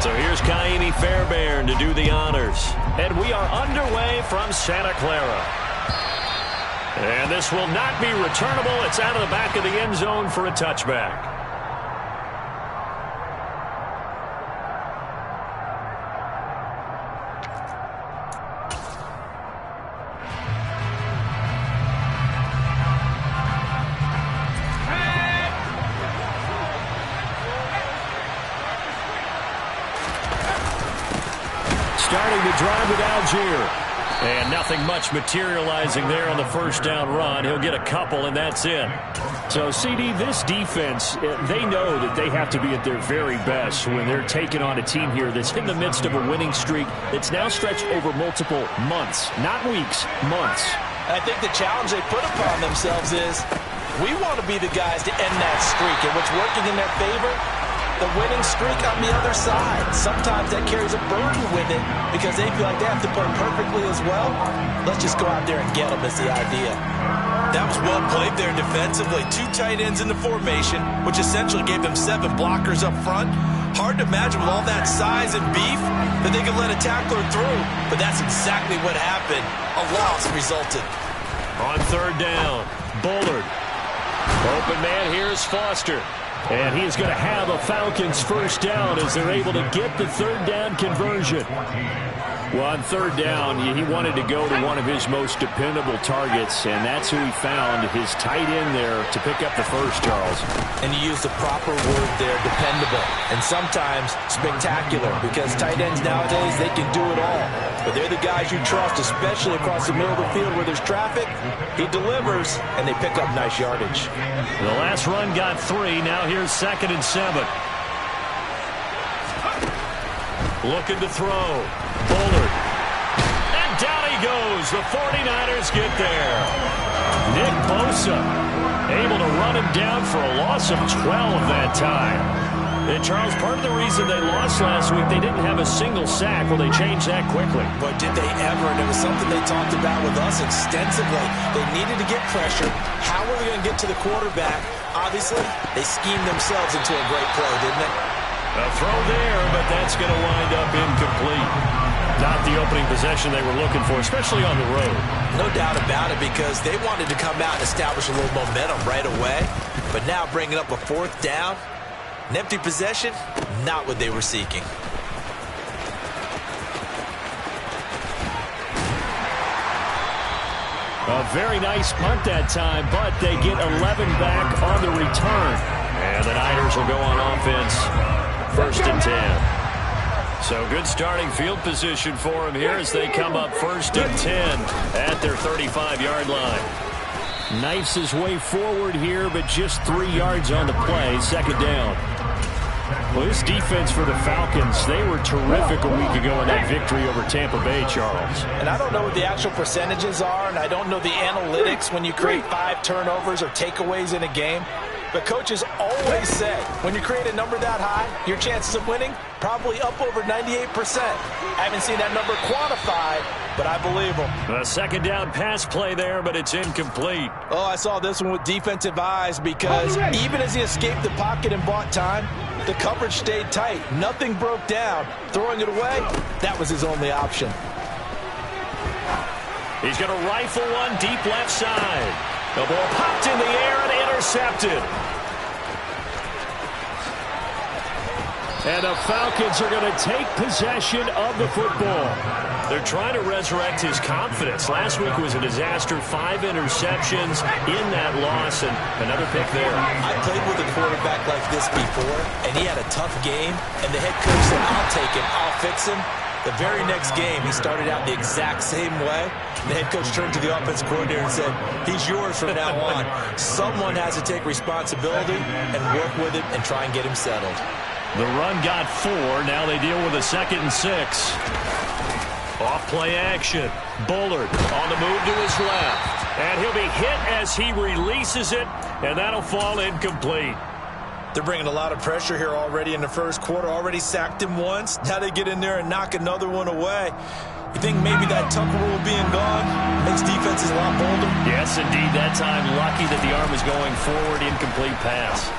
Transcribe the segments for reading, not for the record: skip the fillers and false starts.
So here's Kaimi Fairbairn to do the honors. And we are underway from Santa Clara. And this will not be returnable. It's out of the back of the end zone for a touchback. Starting to drive with Algier. And nothing much materializing there on the first down run. He'll get a couple, and that's it. So, CD, this defense, they know that they have to be at their very best when they're taking on a team here that's in the midst of a winning streak that's now stretched over multiple months, not weeks, months. I think the challenge they put upon themselves is we want to be the guys to end that streak, and what's working in their favor, the winning streak on the other side. Sometimes that carries a burden with it because they feel like they have to play perfectly as well. Let's just go out there and get them is the idea. That was well played there defensively. 2 tight ends in the formation, which essentially gave them 7 blockers up front. Hard to imagine with all that size and beef that they could let a tackler through. But that's exactly what happened. A loss resulted. On third down, Bullard. Open man here is Foster. And he is going to have a Falcons first down as they're able to get the third down conversion. Well, on third down, he wanted to go to one of his most dependable targets, and that's who he found, his tight end there, to pick up the first, Charles. And you use the proper word there, dependable, and sometimes spectacular, because tight ends nowadays, they can do it all. But they're the guys you trust, especially across the middle of the field where there's traffic. He delivers, and they pick up nice yardage. The last run got 3. Now here's 2nd and 7. Looking to throw. Bullard. And down he goes. The 49ers get there. Nick Bosa able to run him down for a loss of 12 that time. And, Charles, part of the reason they lost last week, they didn't have a single sack. Well, they changed that quickly. But did they ever? And it was something they talked about with us extensively. They needed to get pressure. How were they going to get to the quarterback? Obviously, they schemed themselves into a great play, didn't they? A throw there, but that's going to wind up incomplete. Not the opening possession they were looking for, especially on the road. No doubt about it, because they wanted to come out and establish a little momentum right away. But now bringing up a 4th down, an empty possession, not what they were seeking. A very nice punt that time, but they get 11 back on the return. And the Niners will go on offense. 1st and 10. So good starting field position for them here as they come up 1st and 10 at their 35-yard line. Knifes his way forward here, but just 3 yards on the play. 2nd down. Well, this defense for the Falcons, they were terrific a week ago in that victory over Tampa Bay, Charles. And I don't know what the actual percentages are, and I don't know the analytics when you create 5 turnovers or takeaways in a game. But coaches always say, when you create a number that high, your chances of winning probably up over 98%. I haven't seen that number quantified, but I believe them. A 2nd down pass play there, but it's incomplete. Oh, I saw this one with defensive eyes because even as he escaped the pocket and bought time, the coverage stayed tight. Nothing broke down. Throwing it away, that was his only option. He's going to rifle one deep left side. The ball popped in the air and intercepted. And the Falcons are going to take possession of the football. They're trying to resurrect his confidence. Last week was a disaster. 5 interceptions in that loss, and another pick there. I played with a quarterback like this before, and he had a tough game, and the head coach said, I'll take him, I'll fix him. The very next game, he started out the exact same way. The head coach turned to the offensive coordinator and said, he's yours from now on. Someone has to take responsibility and work with him and try and get him settled. The run got 4. Now they deal with a 2nd and 6. Off play action. Bullard on the move to his left. And he'll be hit as he releases it, and that'll fall incomplete. They're bringing a lot of pressure here already in the first quarter. Already sacked him once. Now they get in there and knock another one away. You think maybe that Tucker rule being gone makes defenses a lot bolder? Yes, indeed. That time, lucky that the arm is going forward. Incomplete pass.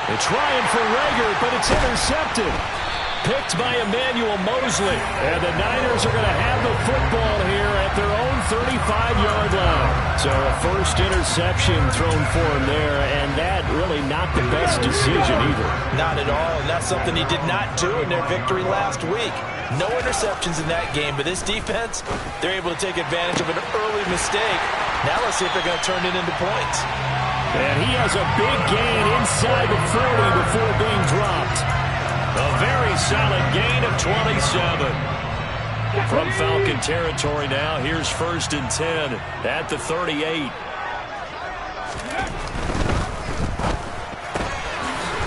They're trying for Rager, but it's intercepted. picked by Emmanuel Mosley. And the Niners are going to have the football here at their own 35-yard line. So a first interception thrown for him there, and that really not the best decision either. Not at all, and that's something he did not do in their victory last week. No interceptions in that game, but this defense, they're able to take advantage of an early mistake. Now let's see if they're going to turn it into points. And he has a big gain inside the 40 before being dropped. A very solid gain of 27. From Falcon territory now, here's 1st and 10 at the 38.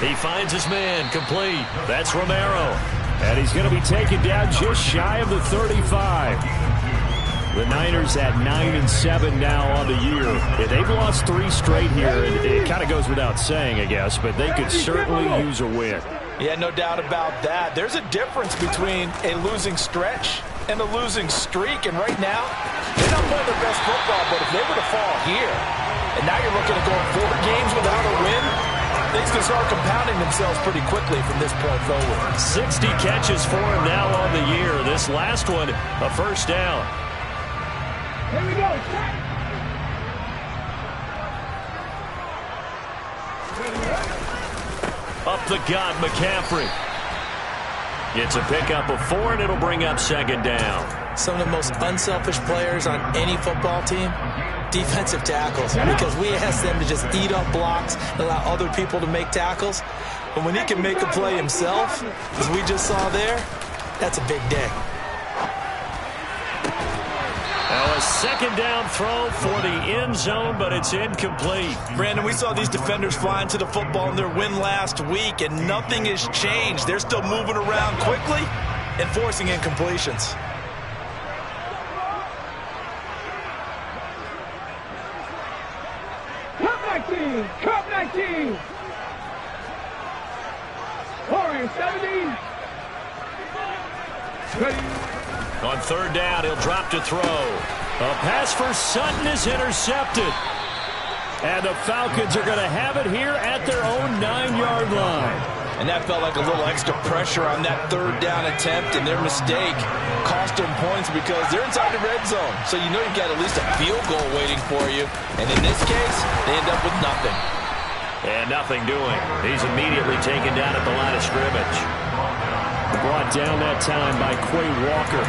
He finds his man, complete. That's Romero. And he's going to be taken down just shy of the 35. The Niners at 9-7 now on the year. They've lost 3 straight here, and it kind of goes without saying, I guess, but they could certainly use a win. Yeah, no doubt about that. There's a difference between a losing stretch and a losing streak, and right now, they're not playing their best football, but if they were to fall here, and now you're looking at going 4 games without a win, things can start compounding themselves pretty quickly from this point forward. 60 catches for him now on the year. This last one, a first down. Here we go. Up the gut, McCaffrey. Gets a pickup of 4, and it'll bring up 2nd down. Some of the most unselfish players on any football team, defensive tackles, because we ask them to just eat up blocks and allow other people to make tackles. But when he can make a play himself, as we just saw there, that's a big day. Now a 2nd down throw for the end zone, but it's incomplete. Brandon, we saw these defenders flying to the football in their win last week, and nothing has changed. They're still moving around quickly and forcing incompletions. Cup 19. Warriors 17. On 3rd down, he'll drop to throw. A pass for Sutton is intercepted. And the Falcons are going to have it here at their own 9-yard line. And that felt like a little extra pressure on that 3rd down attempt, and their mistake cost them points because they're inside the red zone. So you know you've got at least a field goal waiting for you. And in this case, they end up with nothing. And nothing doing. He's immediately taken down at the line of scrimmage. Brought down that time by Quay Walker.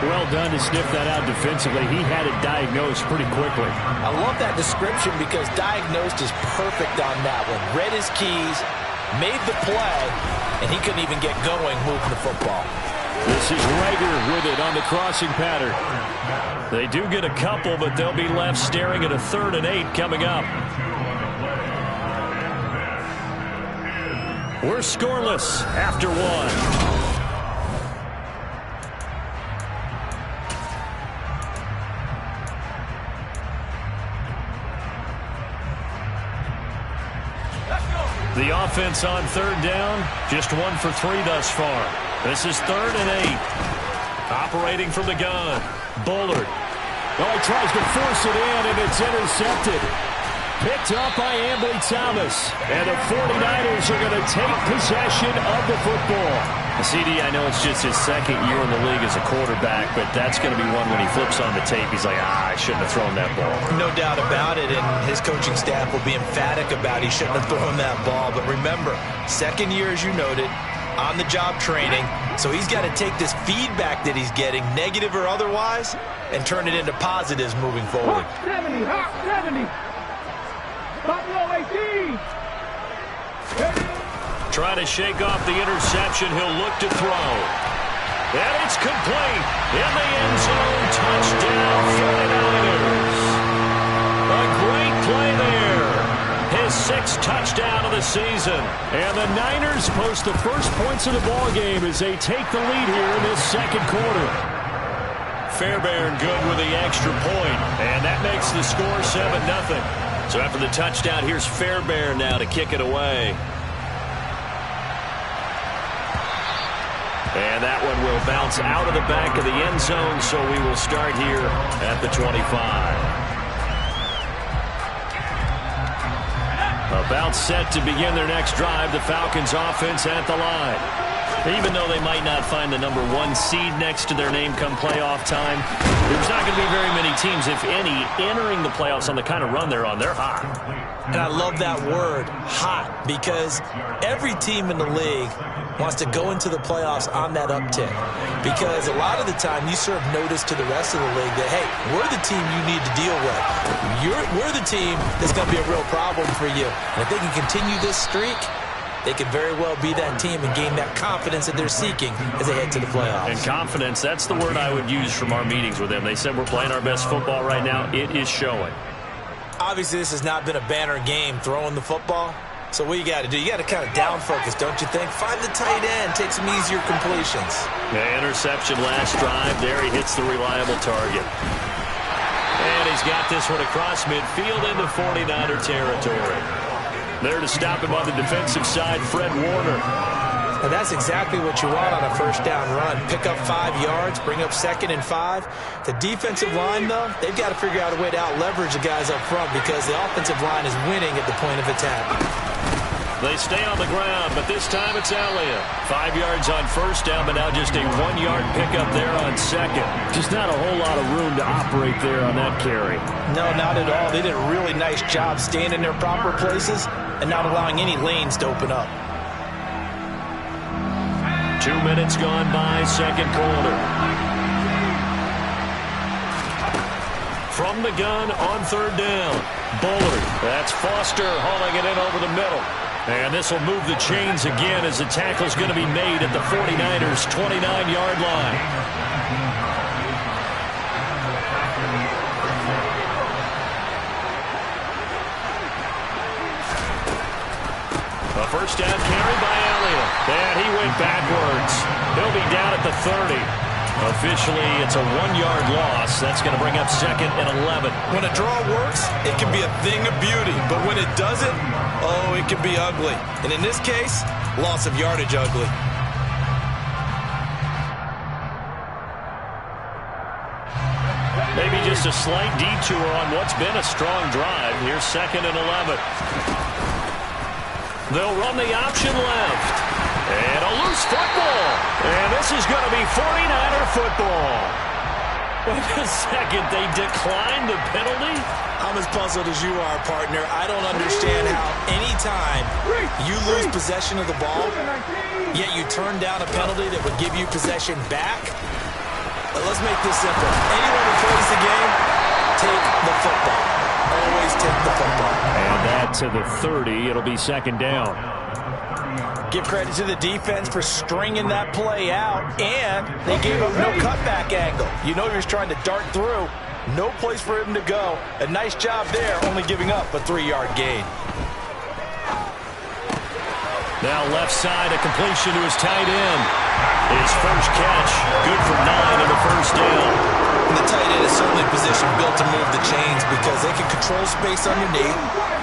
Well done to sniff that out defensively. He had it diagnosed pretty quickly. I love that description because diagnosed is perfect on that one. Read his keys, made the play, and he couldn't even get going moving the football. This is Rager with it on the crossing pattern. They do get a couple, but they'll be left staring at a 3rd and 8 coming up. We're scoreless after 1. The offense on 3rd down, just 1 for 3 thus far. This is 3rd and 8. Operating from the gun, Bullard. Oh, he tries to force it in, and it's intercepted. Picked up by Ambly Thomas. And the 49ers are going to take possession of the football. CD, I know it's just his 2nd year in the league as a quarterback, but that's going to be one when he flips on the tape. He's like, I shouldn't have thrown that ball. No doubt about it, and his coaching staff will be emphatic about he shouldn't have thrown that ball. But remember, 2nd year, as you noted, on-the-job training. So he's got to take this feedback that he's getting, negative or otherwise, and turn it into positives moving forward. Hawk 70. Hawk 70. Buffalo 18. Trying to shake off the interception. He'll look to throw. And it's complete. In the end zone. Touchdown 49ers. A great play there. His 6th touchdown of the season. And the Niners post the first points of the ballgame as they take the lead here in this 2nd quarter. Fairbairn good with the extra point. And that makes the score 7-0. So after the touchdown, here's Fairbairn now to kick it away. And that one will bounce out of the back of the end zone, so we will start here at the 25. About set to begin their next drive, the Falcons offense at the line. Even though they might not find the #1 seed next to their name come playoff time, there's not going to be very many teams, if any, entering the playoffs on the kind of run they're on. They're hot. And I love that word, hot, because every team in the league wants to go into the playoffs on that uptick. Because a lot of the time you serve notice to the rest of the league that, hey, we're the team you need to deal with. We're the team that's going to be a real problem for you. And if they can continue this streak, they could very well be that team and gain that confidence that they're seeking as they head to the playoffs. And confidence, that's the word I would use from our meetings with them. They said we're playing our best football right now. It is showing. Obviously, this has not been a banner game throwing the football. So what you got to do, you got to kind of down focus, don't you think? Find the tight end, take some easier completions. Yeah, interception last drive. There he hits the reliable target. And he's got this one across midfield into 49er territory. There to stop him on the defensive side, Fred Warner. And that's exactly what you want on a first down run. Pick up 5 yards, bring up 2nd and 5. The defensive line, though, they've got to figure out a way to out-leverage the guys up front because the offensive line is winning at the point of attack. They stay on the ground, but this time it's Elliott. 5 yards on first down, but now just a 1-yard pickup there on 2nd. Just not a whole lot of room to operate there on that carry. No, not at all. They did a really nice job staying in their proper places and not allowing any lanes to open up. 2 minutes gone by, second quarter. From the gun on third down. Bullard. That's Foster hauling it in over the middle. And this will move the chains again as the tackle's going to be made at the 49ers' 29-yard line. A first down carry by Elliott. And he went backwards. He'll be down at the 30. Officially, it's a 1-yard loss. That's going to bring up 2nd and 11. When a draw works, it can be a thing of beauty. But when it doesn't, oh, it can be ugly. And in this case, loss of yardage ugly. Maybe just a slight detour on what's been a strong drive. Here's 2nd and 11. They'll run the option left. And a loose football. And this is going to be 49er football. Wait a second. They declined the penalty? I'm as puzzled as you are, partner. I don't understand how any time you lose possession of the ball, yet you turn down a penalty that would give you possession back. But let's make this simple. Anyone who plays the game, take the football. Always take the football. And that to the 30. It'll be 2nd down. Give credit to the defense for stringing that play out, and they gave up no cutback angle. You know you're trying to dart through. No place for him to go. A nice job there, only giving up a 3-yard gain. Now left side, a completion to his tight end. His first catch, good for 9 in the first down. And the tight end is certainly a position built to move the chains because they can control space underneath.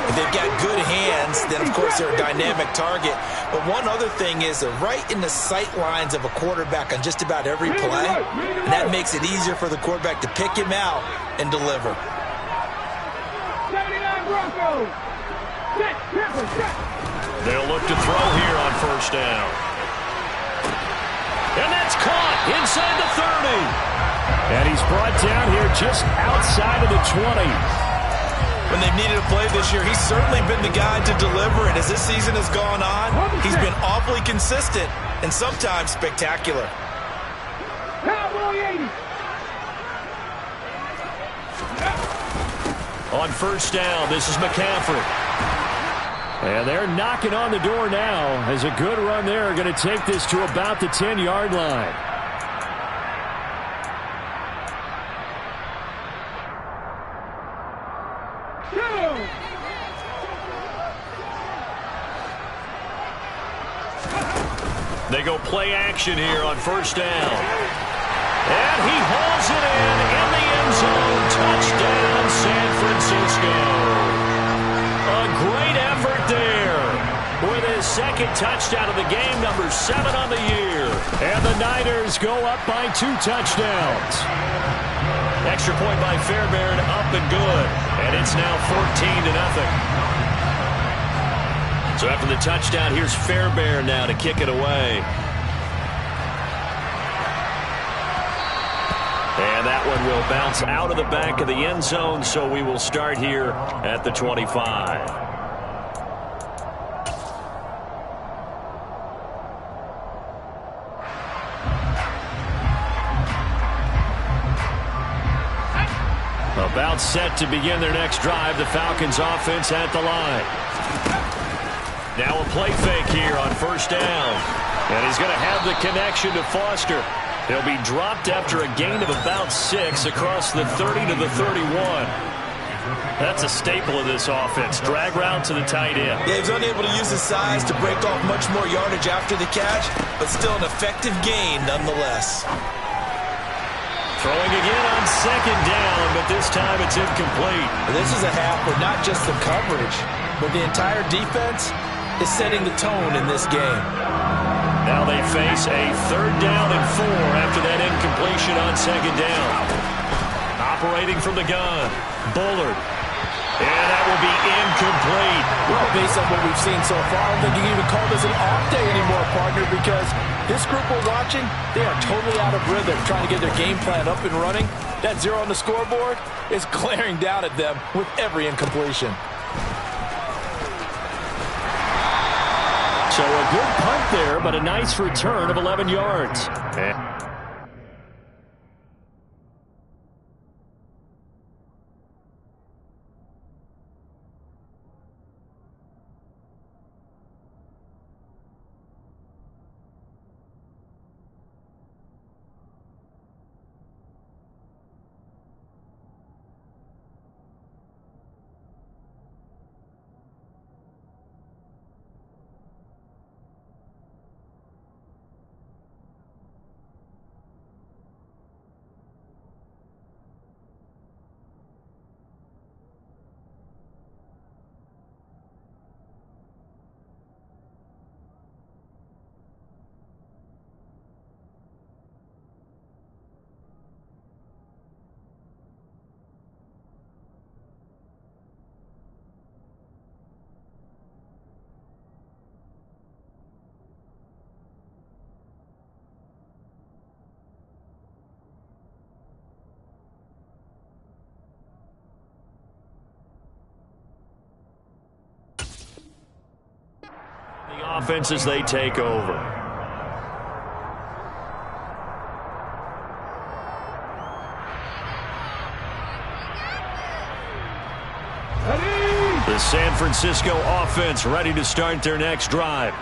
If they've got good hands, then, of course, they're a dynamic target. But one other thing is they're right in the sight lines of a quarterback on just about every play. And that makes it easier for the quarterback to pick him out and deliver. 79 Broncos. They'll look to throw here on first down. And that's caught inside the 30. And he's brought down here just outside of the 20. When they've needed a play this year, he's certainly been the guy to deliver. And as this season has gone on, he's been awfully consistent and sometimes spectacular. Cowboy 80. On first down, this is McCaffrey. And they're knocking on the door now as a good run there. Going to take this to about the 10-yard line. They go play action here on first down. And he hauls it in the end zone. Touchdown, San Francisco. A great effort there with his second touchdown of the game, number 7 on the year. And the Niners go up by 2 touchdowns. Extra point by Fairbairn, up and good. And it's now 14-0. So after the touchdown, here's Fairbairn now to kick it away. And that one will bounce out of the back of the end zone, so we will start here at the 25. About set to begin their next drive, the Falcons offense at the line. Now a play fake here on first down. And he's going to have the connection to Foster. He'll be dropped after a gain of about 6 across the 30 to the 31. That's a staple of this offense. Drag route to the tight end. Yeah, he's unable to use his size to break off much more yardage after the catch, but still an effective gain nonetheless. Throwing again on second down, but this time it's incomplete. This is a half where not just the coverage, but the entire defense is setting the tone in this game. Now they face a 3rd down and 4 after that incompletion on second down. Operating from the gun, Bullard. And that will be incomplete. Well, based on what we've seen so far, I don't think you can even call this an off day anymore, partner, because this group we're watching, they are totally out of rhythm, trying to get their game plan up and running. That 0 on the scoreboard is glaring down at them with every incompletion. So a good punt there, but a nice return of 11 yards. The offense as they take over. The San Francisco offense ready to start their next drive.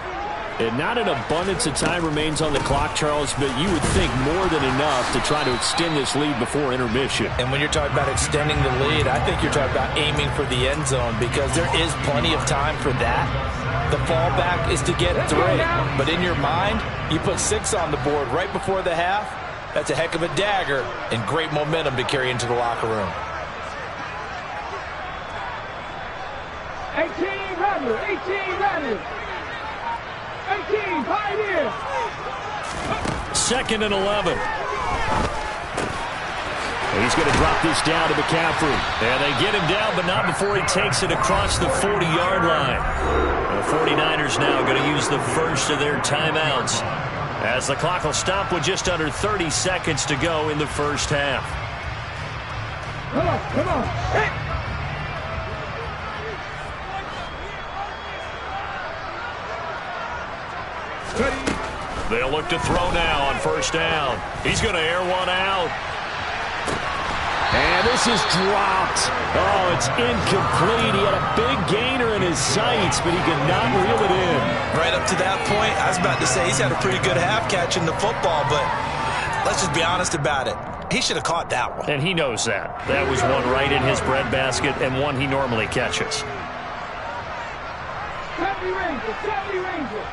And not an abundance of time remains on the clock, Charles, but you would think more than enough to try to extend this lead before intermission. And when you're talking about extending the lead, I think you're talking about aiming for the end zone, because there is plenty of time for that. The fallback is to get 3. But in your mind, you put 6 on the board right before the half. That's a heck of a dagger and great momentum to carry into the locker room. 18 runners, 18 runners. 18, pioneers. 2nd and 11. He's going to drop this down to McCaffrey. And they get him down, but not before he takes it across the 40-yard line. The 49ers now going to use the first of their timeouts, as the clock will stop with just under 30 seconds to go in the first half. Come on, come on. Hey. They'll look to throw now on first down. He's going to air one out. And this is dropped. Oh, it's incomplete. He had a big gainer in his sights, but he could not reel it in. Right up to that point, I was about to say he's had a pretty good half catching the football, but let's just be honest about it. He should have caught that one. And he knows that. That was one right in his breadbasket and one he normally catches. Heavy Ranger, Heavy Ranger.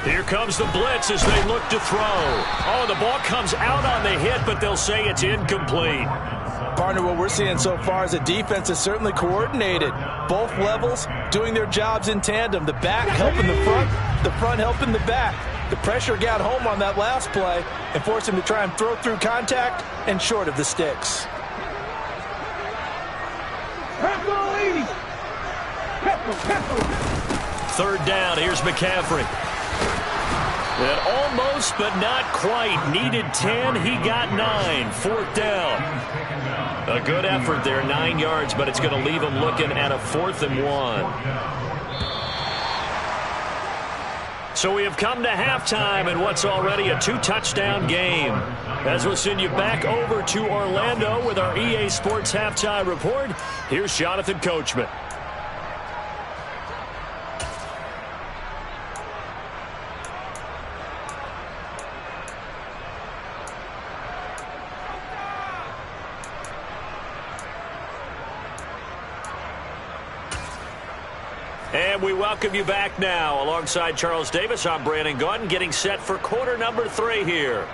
Here comes the blitz as they look to throw. Oh, the ball comes out on the hit, but they'll say it's incomplete. Partner, what we're seeing so far is the defense is certainly coordinated. Both levels doing their jobs in tandem. The back helping the front helping the back. The pressure got home on that last play and forced him to try and throw through contact and short of the sticks. Third down, here's McCaffrey. And almost, but not quite. Needed 10. He got 9. Fourth down. A good effort there, 9 yards, but it's going to leave him looking at a 4th and 1. So we have come to halftime in what's already a 2-touchdown game. As we'll send you back over to Orlando with our EA Sports Halftime Report, here's Jonathan Coachman. And we welcome you back now. Alongside Charles Davis, I'm Brandon Gaudin, getting set for quarter number 3 here.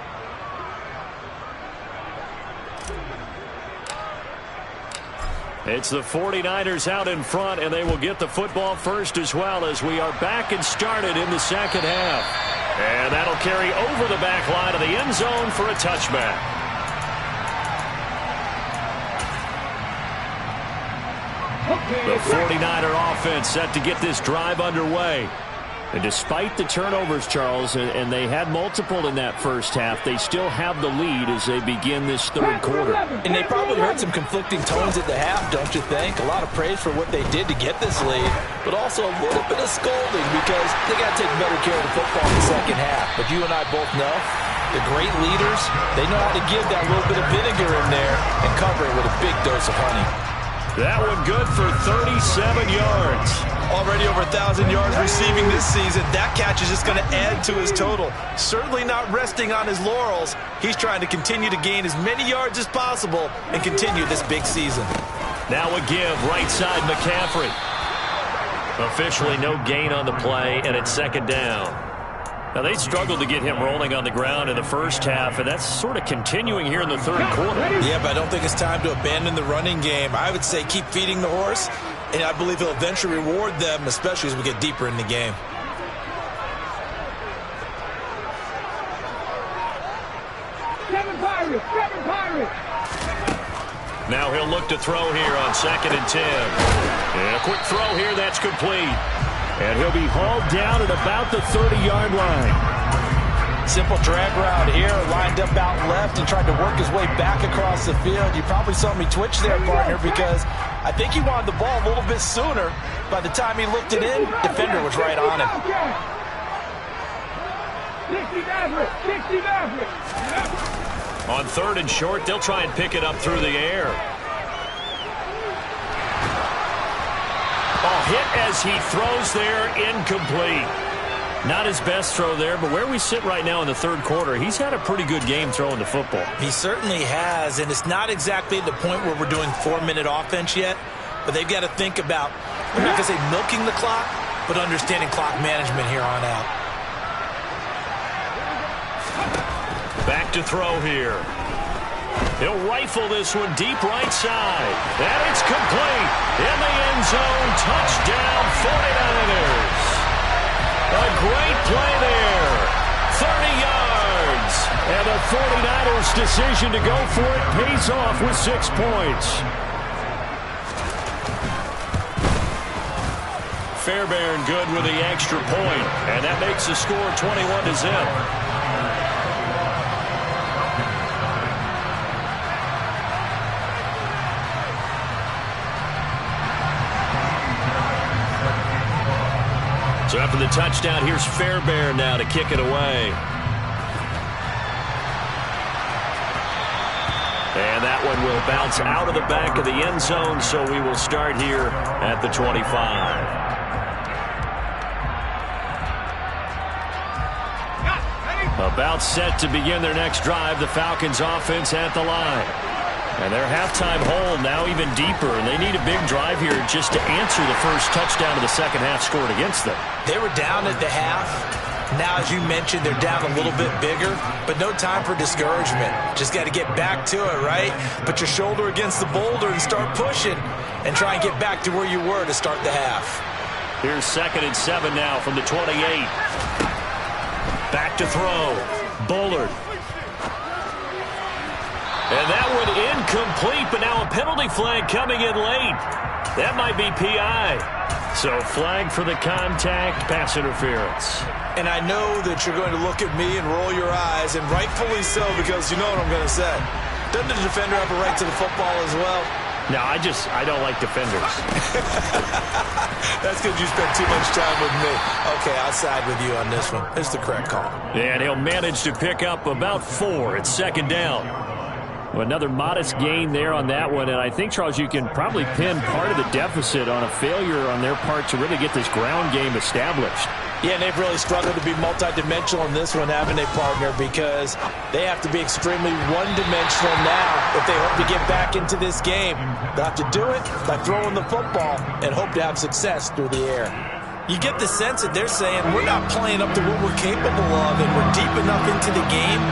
It's the 49ers out in front, and they will get the football first as well as we are back and started in the second half. And that'll carry over the back line of the end zone for a touchback. The 49er offense set to get this drive underway. And despite the turnovers, Charles, and they had multiple in that first half, they still have the lead as they begin this third quarter. And they probably heard some conflicting tones at the half, don't you think? A lot of praise for what they did to get this lead, but also a little bit of scolding because they got to take better care of the football in the second half. But you and I both know the great leaders, they know how to give that little bit of vinegar in there and cover it with a big dose of honey. That one good for 37 yards. Already over 1,000 yards receiving this season. That catch is just going to add to his total. Certainly not resting on his laurels. He's trying to continue to gain as many yards as possible and continue this big season. Now a give, right side McCaffrey. Officially no gain on the play, and it's second down. Now, they struggled to get him rolling on the ground in the first half, and that's sort of continuing here in the third quarter. Yeah, but I don't think it's time to abandon the running game. I would say keep feeding the horse, and I believe he'll eventually reward them, especially as we get deeper in the game. Seven Pirates. Now he'll look to throw here on 2nd and 10. And a quick throw here, that's complete. And he'll be hauled down at about the 30-yard line. Simple drag route here, lined up out left and tried to work his way back across the field. You probably saw me twitch there, partner, because I think he wanted the ball a little bit sooner. By the time he looked it in, defender was right on him. 60 Maverick. On 3rd and short, they'll try and pick it up through the air. Ball hit as he throws there, incomplete. Not his best throw there, but where we sit right now in the third quarter, he's had a pretty good game throwing the football. He certainly has, and it's not exactly at the point where we're doing 4-minute offense yet, but they've got to think about, I'm not going to say milking the clock, but understanding clock management here on out. Back to throw here. He'll rifle this one deep right side. And it's complete. In the end zone. Touchdown 49ers. A great play there. 30 yards. And the 49ers' decision to go for it pays off with 6 points. Fairbairn good with the extra point. And that makes the score 21-0. So after the touchdown, here's Fairbairn now to kick it away. And that one will bounce out of the back of the end zone, so we will start here at the 25. About set to begin their next drive, the Falcons offense at the line. And their halftime hole now even deeper, and they need a big drive here just to answer the first touchdown of the second half scored against them. They were down at the half. Now, as you mentioned, they're down a little bit bigger, but no time for discouragement. Just got to get back to it, right? Put your shoulder against the boulder and start pushing and try and get back to where you were to start the half. Here's 2nd and 7 now from the 28. Back to throw. Bullard. And that one incomplete, but now a penalty flag coming in late. That might be PI. So flag for the contact, pass interference. And I know that you're going to look at me and roll your eyes, and rightfully so, because you know what I'm going to say. Doesn't the defender have a right to the football as well? No, I don't like defenders. That's because you spent too much time with me. Okay, I'll side with you on this one. It's the correct call. And he'll manage to pick up about 4 at second down. Well, another modest gain there on that one, and I think, Charles, you can probably pin part of the deficit on a failure on their part to really get this ground game established. Yeah, and they've really struggled to be multidimensional in this one, haven't they, partner? Because they have to be extremely one-dimensional now if they hope to get back into this game. They'll have to do it by throwing the football and hope to have success through the air. You get the sense that they're saying we're not playing up to what we're capable of, and we're deep enough into the game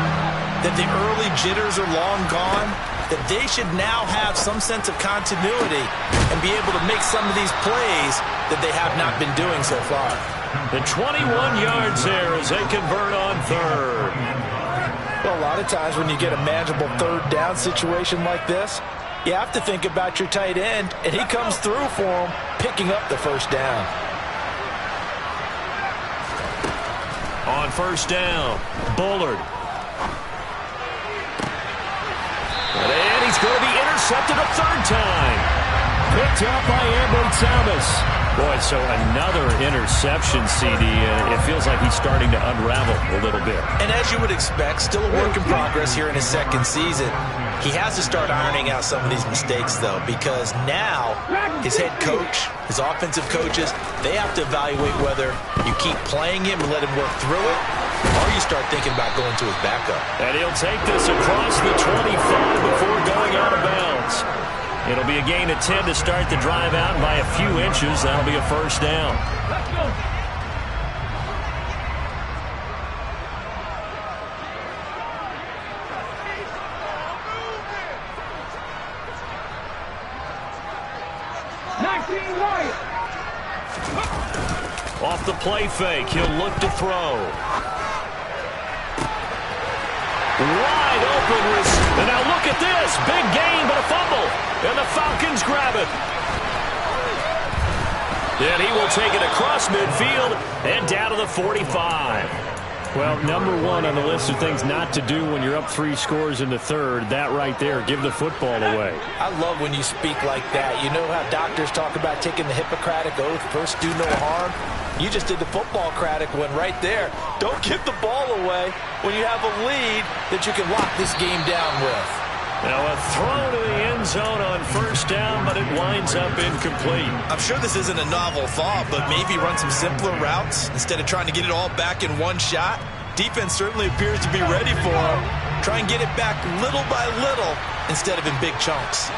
that the early jitters are long gone, that they should now have some sense of continuity and be able to make some of these plays that they have not been doing so far. The 21 yards there as they convert on third. Well, a lot of times when you get a manageable third down situation like this, you have to think about your tight end, and he comes through for him, picking up the first down. On first down, Bullard. And he's going to be intercepted a third time. Picked up by Ambry Thomas. Boy, so another interception, CD. It feels like he's starting to unravel a little bit. And as you would expect, still a work in progress here in his second season. He has to start ironing out some of these mistakes, though, because now his head coach, his offensive coaches, they have to evaluate whether you keep playing him and let him work through it, or you start thinking about going to his backup. And he'll take this across the 25 before going out of bounds. It'll be a gain of 10 to start the drive out, and by a few inches, that'll be a first down. Let's go. Off the play fake, he'll look to throw. Wide open, and now look at this. Big gain, but a fumble. And the Falcons grab it. And he will take it across midfield and down to the 45. Well, number one on the list of things not to do when you're up 3 scores in the third, that right there, give the football away. I love when you speak like that. You know how doctors talk about taking the Hippocratic Oath, first do no harm? You just did the football-cratic one right there. Don't give the ball away when you have a lead that you can lock this game down with. Now a throw to the end zone on first down, but it winds up incomplete. I'm sure this isn't a novel thought, but maybe run some simpler routes instead of trying to get it all back in one shot. Defense certainly appears to be ready for him. Try and get it back little by little instead of in big chunks.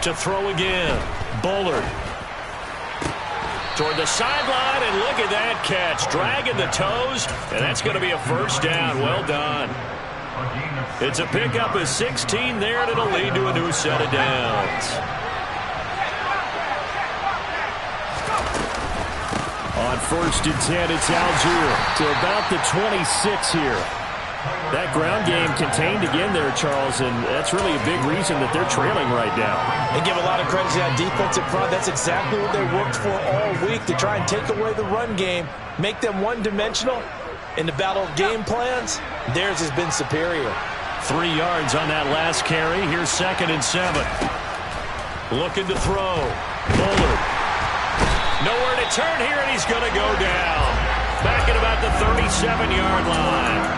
To throw again, Bullard. Toward the sideline, and look at that catch. Dragging the toes, and that's going to be a first down. Well done. It's a pickup of 16 there, and it'll lead to a new set of downs. On first and 10, it's Algier to about the 26 here. That ground game contained again there, Charles, and that's really a big reason that they're trailing right now. They give a lot of credit to that defensive front. That's exactly what they worked for all week, to try and take away the run game, make them one-dimensional. In the battle of game plans, theirs has been superior. 3 yards on that last carry. Here's 2nd and 7. Looking to throw. Bullard. Nowhere to turn here, and he's going to go down. Back at about the 37-yard line.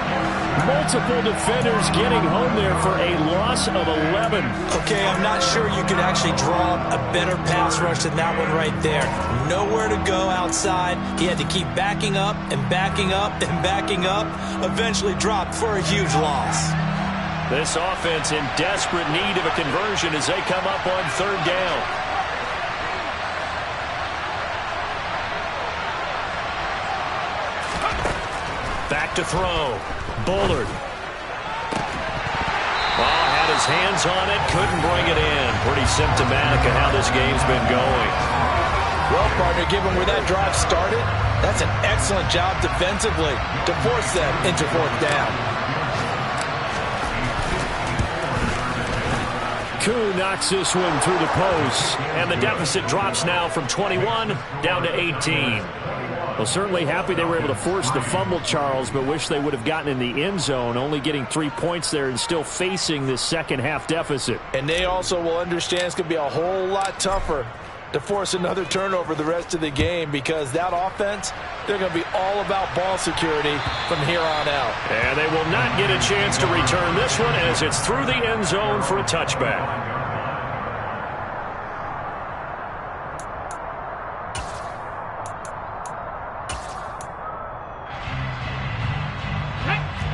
Multiple defenders getting home there for a loss of 11. Okay, I'm not sure you could actually draw a better pass rush than that one right there. Nowhere to go outside. He had to keep backing up and backing up and backing up. Eventually dropped for a huge loss. This offense in desperate need of a conversion as they come up on 3rd down. Back to throw. Bullard. Ball had his hands on it, couldn't bring it in. Pretty symptomatic of how this game's been going. Well, partner, given where that drive started, that's an excellent job defensively to force them into 4th down. Koo knocks this one through the post. And the deficit drops now from 21 down to 18. Well, certainly happy they were able to force the fumble, Charles, but wish they would have gotten in the end zone, only getting 3 points there and still facing this second half deficit. And they also will understand it's going to be a whole lot tougher to force another turnover the rest of the game, because that offense, they're going to be all about ball security from here on out. And they will not get a chance to return this one as it's through the end zone for a touchback.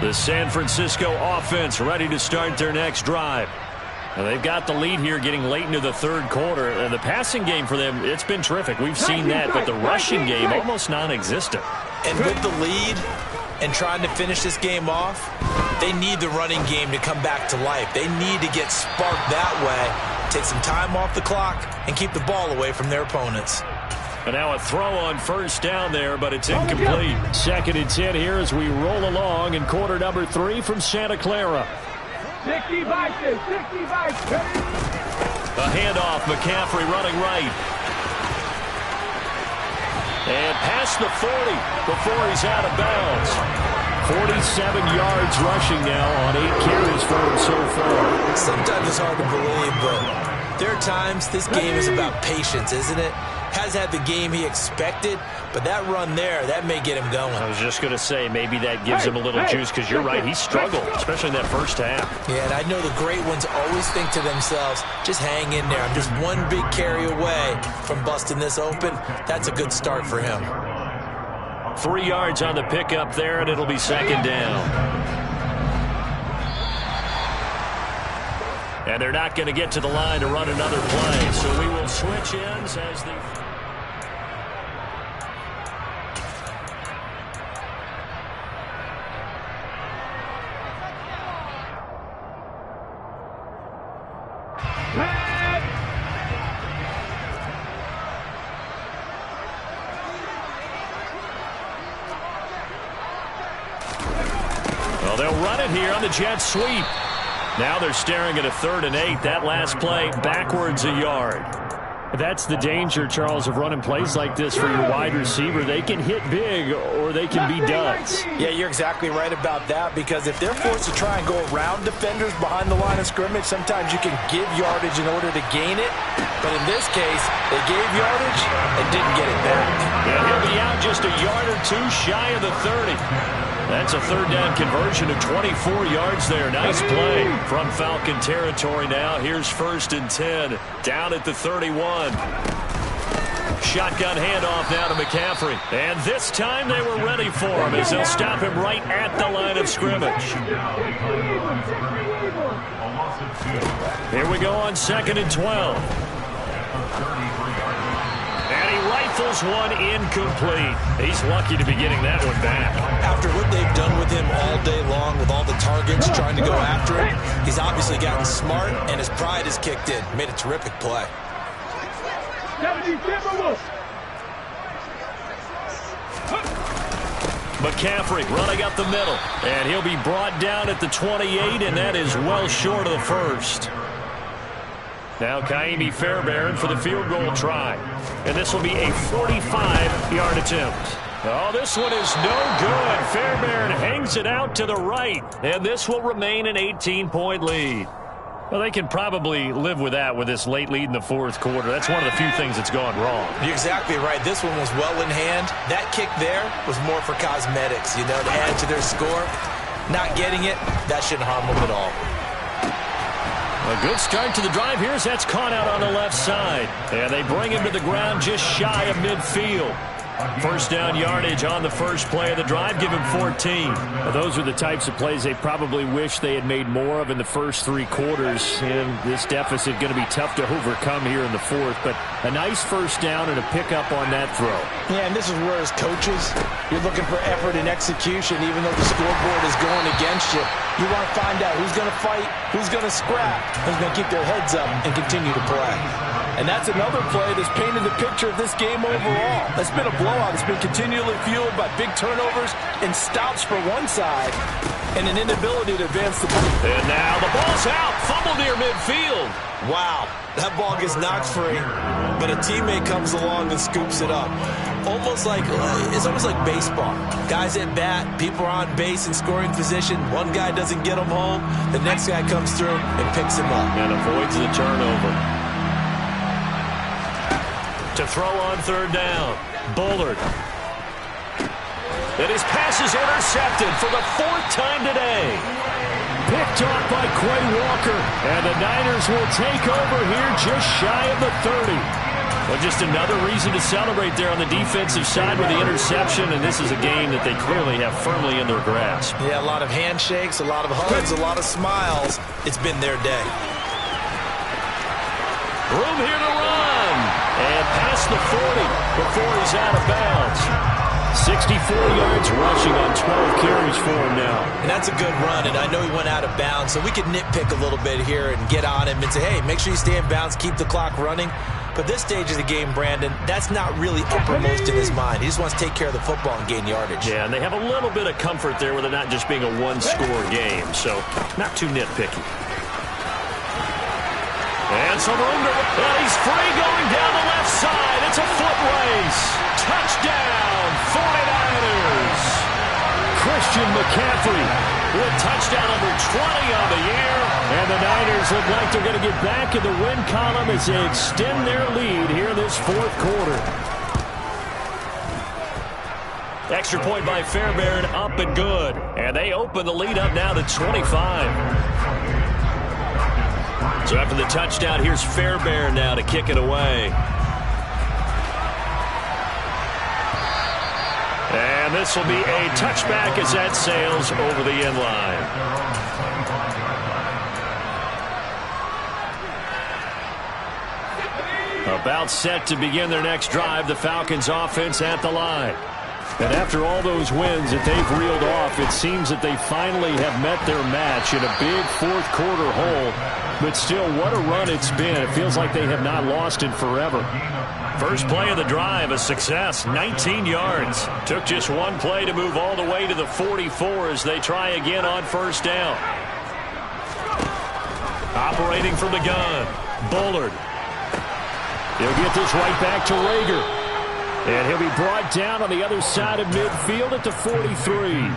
The San Francisco offense ready to start their next drive. And they've got the lead here getting late into the third quarter. And the passing game for them, it's been terrific. We've seen that, but the rushing game almost non-existent. And with the lead and trying to finish this game off, they need the running game to come back to life. They need to get sparked that way, take some time off the clock, and keep the ball away from their opponents. And now a throw on first down there, but it's incomplete. 2nd and 10 here as we roll along in quarter number 3 from Santa Clara. 60 Vikings, 60 Vikings. A handoff, McCaffrey running right. And past the 40 before he's out of bounds. 47 yards rushing now on 8 carries for him so far. Sometimes it's hard to believe, but there are times this game is about patience, isn't it? Has had the game he expected, but that run there, that may get him going. I was just going to say, maybe that gives him a little juice, because you're right, he struggled, especially in that first half. Yeah, and I know the great ones always think to themselves, just hang in there. I'm just one big carry away from busting this open. That's a good start for him. 3 yards on the pickup there, and it'll be 2nd down. And they're not going to get to the line to run another play, so we will switch ends as the... Well, they'll run it here on the jet sweep. Now they're staring at a 3rd and 8. That last play backwards a yard. That's the danger, Charles, of running plays like this for your wide receiver. They can hit big or they can be duds. Yeah, you're exactly right about that, because if they're forced to try and go around defenders behind the line of scrimmage, sometimes you can give yardage in order to gain it. But in this case, they gave yardage and didn't get it back. Yeah, he'll be out just a yard or two shy of the 30. That's a 3rd down conversion of 24 yards there. Nice play from Falcon territory now. Here's 1st and 10 down at the 31. Shotgun handoff now to McCaffrey. And this time they were ready for him as they'll stop him right at the line of scrimmage. Here we go on 2nd and 12. And he rifles one incomplete. He's lucky to be getting that one back. After what they've done with him all day long, with all the targets trying to go after him, he's obviously gotten smart, and his pride has kicked in. Made a terrific play. McCaffrey running up the middle. And he'll be brought down at the 28, and that is well short of the 1st. Now Kaimi Fairbairn for the field goal try. And this will be a 45-yard attempt. Oh, this one is no good. Fairbairn hangs it out to the right. And this will remain an 18-point lead. Well, they can probably live with that with this late lead in the 4th quarter. That's one of the few things that's gone wrong. You're exactly right. This one was well in hand. That kick there was more for cosmetics, you know, to add to their score. Not getting it, that shouldn't harm them at all. A good start to the drive here as that's caught out on the left side. And they bring him to the ground just shy of midfield. 1st down yardage on the first play of the drive. Give him 14. Well, those are the types of plays they probably wish they had made more of in the first 3 quarters. And this deficit going to be tough to overcome here in the 4th. But a nice 1st down and a pickup on that throw. Yeah, and this is where as coaches, you're looking for effort and execution, even though the scoreboard is going against you. You want to find out who's going to fight, who's going to scrap, who's going to keep their heads up and continue to play. And that's another play that's painted the picture of this game overall. It's been a blowout. It's been continually fueled by big turnovers and stops for one side and an inability to advance the ball. And now the ball's out. Fumble near midfield. Wow, that ball gets knocked free, but a teammate comes along and scoops it up. It's almost like baseball. Guys at bat, people are on base in scoring position. One guy doesn't get him home. The next guy comes through and picks him up. And avoids the turnover. To throw on third down. Bullard. And his pass is intercepted for the 4th time today. Picked off by Quay Walker. And the Niners will take over here just shy of the 30. Well, just another reason to celebrate there on the defensive side with the interception, and this is a game that they clearly have firmly in their grasp. Yeah, a lot of handshakes, a lot of hugs, a lot of smiles. It's been their day. Room here to run. And past the 40 before he's out of bounds. 64 yards rushing on 12 carries for him now. And that's a good run, and I know he went out of bounds, so we could nitpick a little bit here and get on him and say, hey, make sure you stay in bounds, keep the clock running. But this stage of the game, Brandon, that's not really uppermost in his mind. He just wants to take care of the football and gain yardage. Yeah, and they have a little bit of comfort there with it not just being a one-score game, so not too nitpicky. And some room to... And he's free going down the left side. It's a foot race. Touchdown, 49ers. Christian McCaffrey with touchdown number 20 on the year. And the Niners look like they're going to get back in the win column as they extend their lead here in this 4th quarter. Extra point by Fairbairn, up and good. And they open the lead up now to 25. So after the touchdown, here's Fairbairn now to kick it away. And this will be a touchback as that sails over the end line. About set to begin their next drive, the Falcons offense at the line. And after all those wins that they've reeled off, it seems that they finally have met their match in a big 4th quarter hole. But still, what a run it's been. It feels like they have not lost in forever. First play of the drive, a success, 19 yards. Took just one play to move all the way to the 44 as they try again on first down. Operating from the gun, Bullard. He'll get this right back to Rager. And he'll be brought down on the other side of midfield at the 43.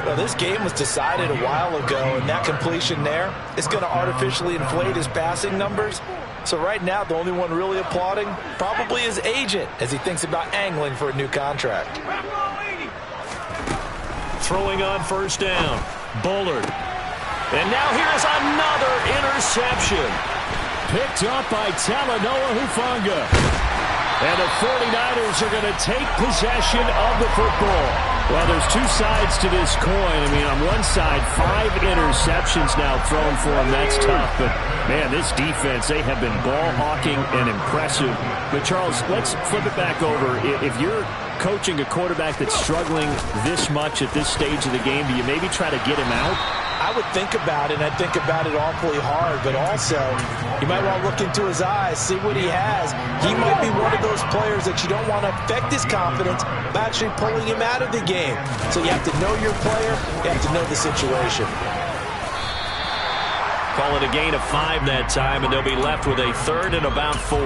Well, this game was decided a while ago, and that completion there is going to artificially inflate his passing numbers. So right now, the only one really applauding probably his agent as he thinks about angling for a new contract. Throwing on first down, Bullard. And now here's another interception. Picked up by Talanoa Hufanga. And the 49ers are going to take possession of the football. Well, there's two sides to this coin. I mean, on one side, 5 interceptions now thrown for them. That's tough. But, man, this defense, they have been ball hawking and impressive. But, Charles, let's flip it back over. If you're coaching a quarterback that's struggling this much at this stage of the game, do you maybe try to get him out? I would think about it, and I think about it awfully hard, but also you might want to look into his eyes, see what he has. He might be one of those players that you don't want to affect his confidence by actually pulling him out of the game. So you have to know your player, you have to know the situation. Call it a gain of 5 that time, and they'll be left with a 3rd and about 4.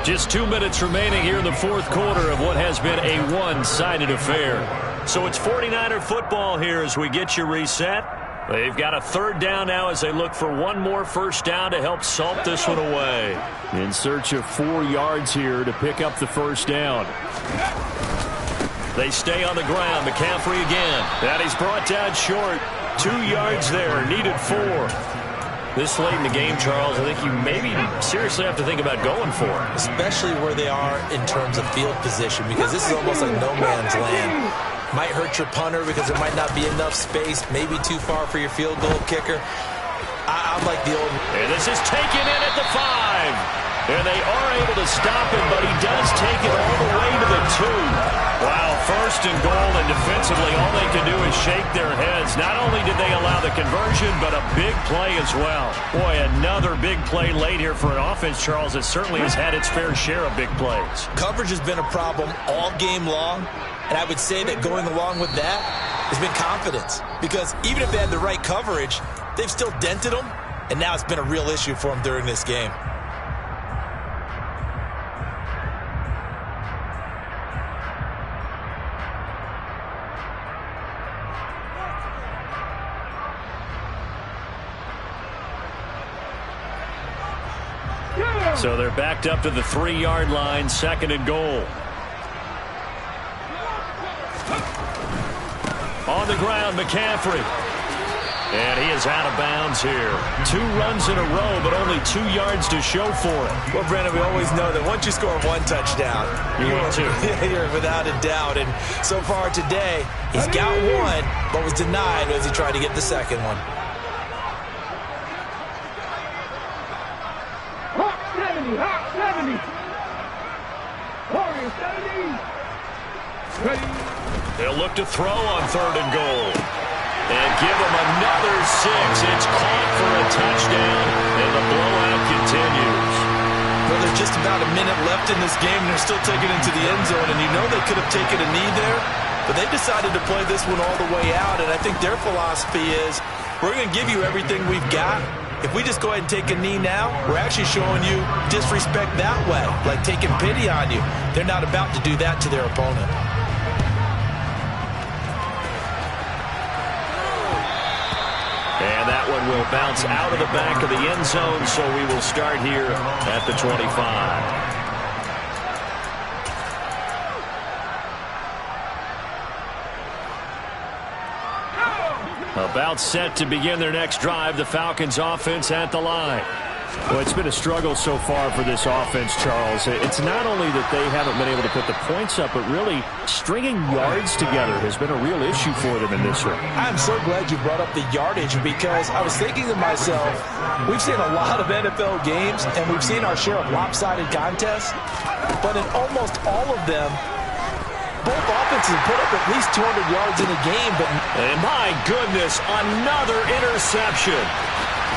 Just 2 minutes remaining here in the 4th quarter of what has been a one-sided affair. So it's 49er football here as we get you reset. They've got a 3rd down now as they look for one more first down to help salt this one away. In search of 4 yards here to pick up the first down. They stay on the ground. McCaffrey again. And he's brought down short. 2 yards there. Needed 4. This late in the game, Charles, I think you maybe seriously have to think about going for it. Especially where they are in terms of field position, because this is almost like no man's land. Might hurt your punter because there might not be enough space, maybe too far for your field goal kicker. I'm like the old... And this is taken in at the 5. And they are able to stop him, but he does take it all the way to the 2. Wow, 1st first and goal, and defensively all they can do is shake their heads. Not only did they allow the conversion, but a big play as well. Boy, another big play late here for an offense, Charles, that certainly has had its fair share of big plays. Coverage has been a problem all game long, and I would say that going along with that has been confidence. Because even if they had the right coverage, they've still dented them, and now it's been a real issue for them during this game. So they're backed up to the 3-yard line, second and goal. On the ground, McCaffrey. And he is out of bounds here. 2 runs in a row, but only 2 yards to show for it. Well, Brandon, we always know that once you score 1 touchdown, you're without a doubt. And so far today, he's got 1, but was denied as he tried to get the second one. Hot 70. Warriors 70. Ready. They'll look to throw on 3rd and goal. And give them another 6. It's caught for a touchdown, and the blowout continues. Well, there's just about a minute left in this game, and they're still taking it into the end zone. And you know they could have taken a knee there, but they decided to play this one all the way out. And I think their philosophy is, we're going to give you everything we've got. If we just go ahead and take a knee now, we're actually showing you disrespect that way, like taking pity on you. They're not about to do that to their opponent. And that one will bounce out of the back of the end zone, so we will start here at the 25. About set to begin their next drive, the Falcons offense at the line. Well, it's been a struggle so far for this offense, Charles. It's not only that they haven't been able to put the points up, but really stringing yards together has been a real issue for them in this one. I'm so glad you brought up the yardage, because I was thinking to myself, we've seen a lot of NFL games, and we've seen our share of lopsided contests, but in almost all of them, both offenses put up at least 200 yards in a game. And my goodness, another interception.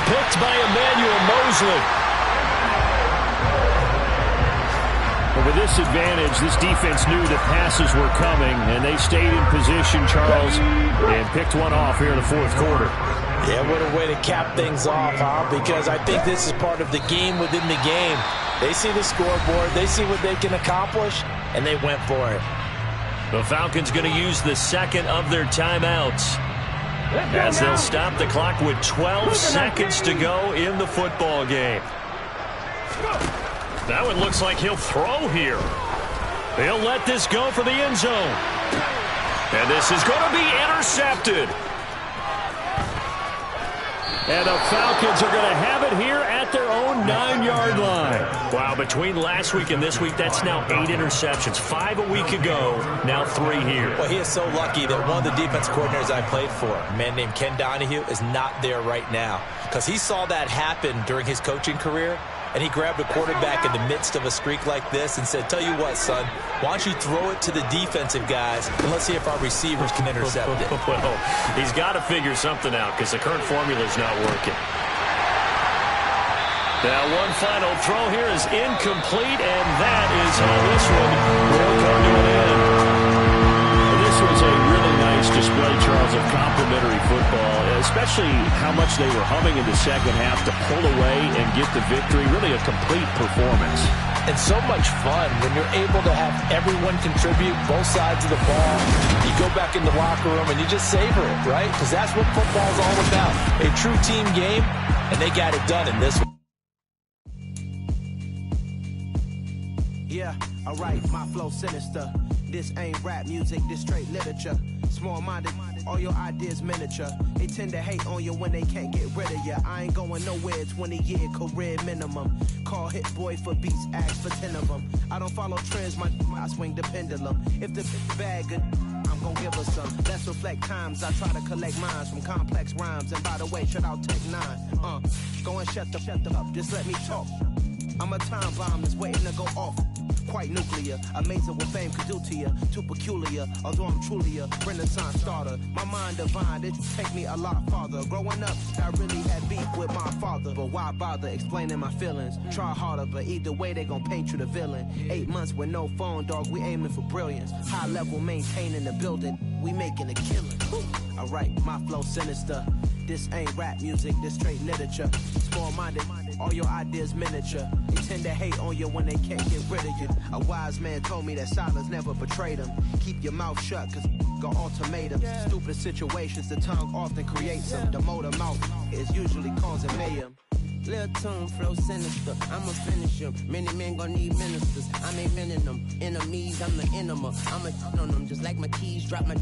Picked by Emmanuel Mosley. But with this advantage, this defense knew that passes were coming, and they stayed in position, Charles, and picked one off here in the 4th quarter. Yeah, what a way to cap things off, huh? Because I think this is part of the game within the game. They see the scoreboard, they see what they can accomplish, and they went for it. The Falcons going to use the second of their timeouts, as they'll stop the clock with 12 seconds to go in the football game. That one looks like he'll throw here. He'll let this go for the end zone. And this is going to be intercepted. And the Falcons are going to have it here at their own 9-yard line. Wow, between last week and this week, that's now 8 interceptions. 5 a week ago, now 3 here. Well, he is so lucky that one of the defense coordinators I played for, a man named Ken Donahue, is not there right now. Because he saw that happen during his coaching career, and he grabbed a quarterback in the midst of a streak like this and said, tell you what, son, why don't you throw it to the defensive guys, and let's see if our receivers can intercept it. Well, he's got to figure something out, because the current formula is not working. Now, one final throw here is incomplete, and that is how this one will come to an end. This was a really nice display, Charles, of complimentary football, especially how much they were humming in the second half to pull away and get the victory. Really a complete performance. And so much fun when you're able to have everyone contribute, both sides of the ball. You go back in the locker room and you just savor it, right? Because that's what football's all about. A true team game, and they got it done in this one. Yeah, alright, my flow sinister. This ain't rap music, this straight literature. Small-minded, all your ideas miniature. They tend to hate on you when they can't get rid of you. I ain't going nowhere, 20-year career minimum. Call Hit Boy for beats, ask for 10 of them. I don't follow trends, I swing the pendulum. If the bag good, I'm gonna give her some. Let's reflect times, I try to collect minds from complex rhymes. And by the way, shout out Tech 9. Go and shut the up, just let me talk. I'm a time bomb that's waiting to go off. quite nuclear. Amazing what fame could do to you. Too peculiar, although I'm truly a Renaissance starter. My mind divine, it take me a lot farther. Growing up, I really had beef with my father. But why bother explaining my feelings? Try harder, but either way they gon' paint you the villain. 8 months with no phone, dog, we aiming for brilliance. High level maintaining the building, we making a killing. Alright, my flow sinister. This ain't rap music, this straight literature. Small-minded, all your ideas miniature. They tend to hate on you when they can't get rid of you. A wise man told me that silence never betrayed him. Keep your mouth shut, cause got ultimatums. Stupid situations, the tongue often creates them. The motor mouth is usually causing mayhem. Lil' tune, flow sinister, I'ma finish him. Many men gon' need ministers, I'm aiming them. Enemies, I'm the enema. I'ma on them, just like my keys drop my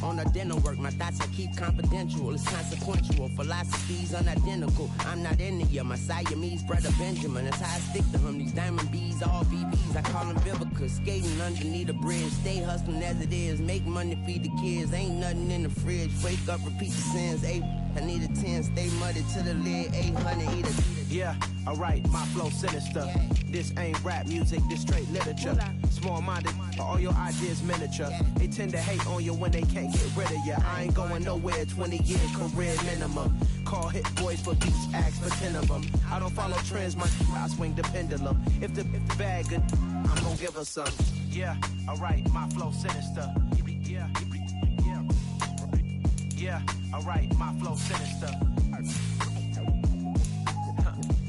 on the dinner work. My thoughts I keep confidential, it's consequential. Philosophies unidentical, I'm not into you. My Siamese brother Benjamin, that's how I stick to him. These diamond bees, all BBs, I call them Vivica. Skating underneath a bridge, stay hustling as it is. Make money, feed the kids, ain't nothing in the fridge. Wake up, repeat the sins, I need a 10, stay muddy to the lid, 800, eat a. Yeah, alright, my flow sinister. This ain't rap music, this straight literature. Small-minded, all your ideas miniature. They tend to hate on you when they can't get rid of you. I ain't going nowhere, 20 years career minimum. Call hit boys for beats, ask for 10 of them. I don't follow trends, I swing the pendulum. If the bag good, I'm gonna give her some. Yeah, alright, my flow sinister. Yeah, alright, my flow sinister.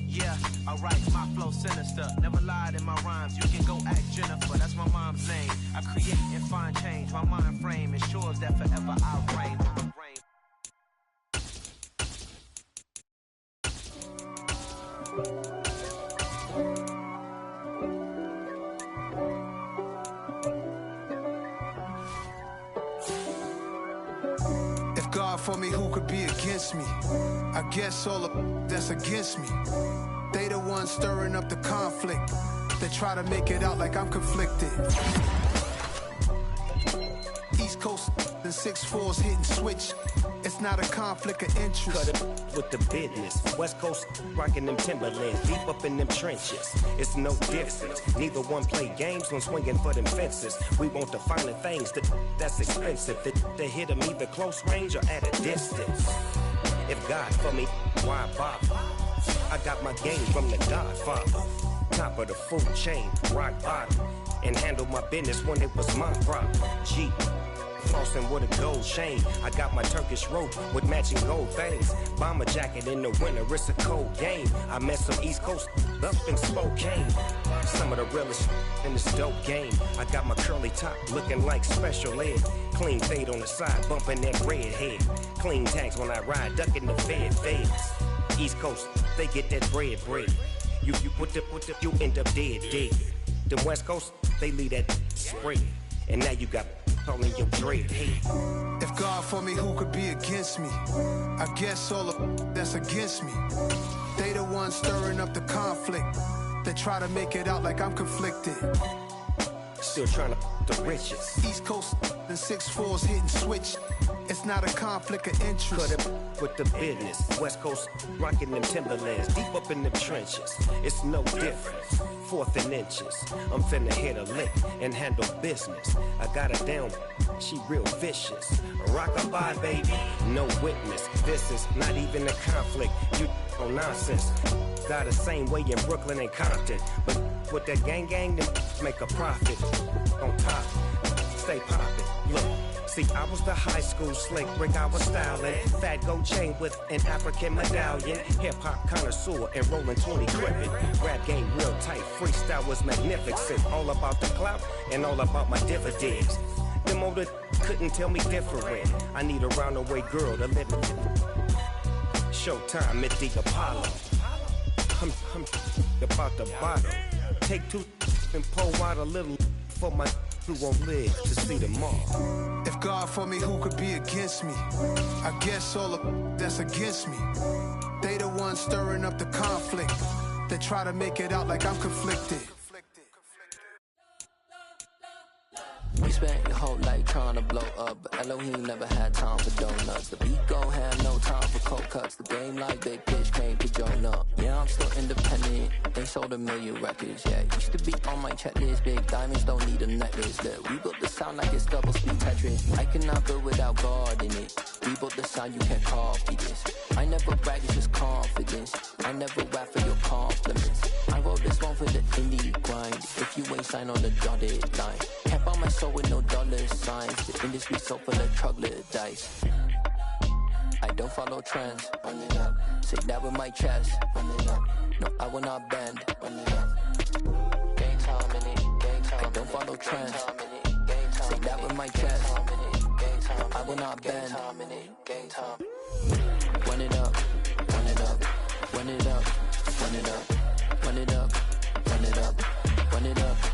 Yeah, alright, my flow sinister. Never lied in my rhymes, you can go ask Jennifer, that's my mom's name. I create and find change, my mind frame ensures that forever I reign. For me, who could be against me? I guess all of that's against me. They the ones stirring up the conflict. They try to make it out like I'm conflicted. East Coast and 6'4's hitting switch. It's not a conflict of interest. Cut it with the business. West Coast rocking them Timberlands, deep up in them trenches. It's no difference. Neither one play games when swinging for them fences. We want the finer things that's expensive. That hit them either close range or at a distance. If God for me, why bother? I got my game from the Godfather. Top of the food chain, rock bottom. And handle my business when it was my problem. G. Flossing with a gold chain. I got my Turkish rope with matching gold things. Bomber jacket in the winter, it's a cold game. I met some East Coast up in Spokane. Some of the realest in this dope game. I got my curly top looking like special ed. Clean fade on the side, bumping that red head. Clean tags when I ride, ducking the feds. East Coast, they get that bread. You you end up dead. The West Coast, they leave that spread. And now you got calling your dread head. If God for me, who could be against me? I guess all of that's against me. They the ones stirring up the conflict. They try to make it out like I'm conflicted. Still trying to the riches. East Coast and 6'4's hitting switch. It's not a conflict of interest. Cut it with the business. West Coast rocking them Timberlands, deep up in them trenches. It's no difference. 4th and inches. I'm finna hit a lick and handle business. I got her down, she real vicious. Rock-a-bye, baby, no witness. This is not even a conflict. You on nonsense. Got the same way in Brooklyn and Compton. But with that gang, then make a profit. On top, stay poppin'. Look. See, I was the high school slick Rick, I was styling. Fat gold chain with an African medallion. Hip-hop connoisseur and rolling 20 crippin'. Rap game real tight, freestyle was magnificent. All about the clout and all about my dividends. Them older couldn't tell me different. I need a roundaway girl to live in. Showtime at the Apollo. I'm about the bottle. Take 2 and pour out a little for my who won't live to see them all. If God for me, who could be against me? I guess all of that's against me. They the ones stirring up the conflict. They try to make it out like I'm conflicted. You spent your whole life trying to blow up, but Elohim never had time for donuts. The beat go had no time for cold cuts. The game like Big Pitch came to Jonah. Yeah, I'm still independent. They sold 1 million records, yeah. Used to be on my checklist. Big diamonds don't need a necklace. Look, we built the sound like it's double speed Tetris. I cannot build without God in it. We built the sound, you can't copy this. I never brag, it's just confidence. I never rap for your compliments. I wrote this one for the indie grind. If you ain't signed on the dotted line, can't buy my soul with no dollar signs. The industry so full of troglodytes. I don't follow trends. Run it up. Say that with my chest. Run it up. No, I will not bend. Run it up. Game time in it. Game time. I don't follow trends. Say that with my chest. I will not bend. Game time. Run it up. Run it up. Run it up. Run it up. Run it up. Run it up. Run it up.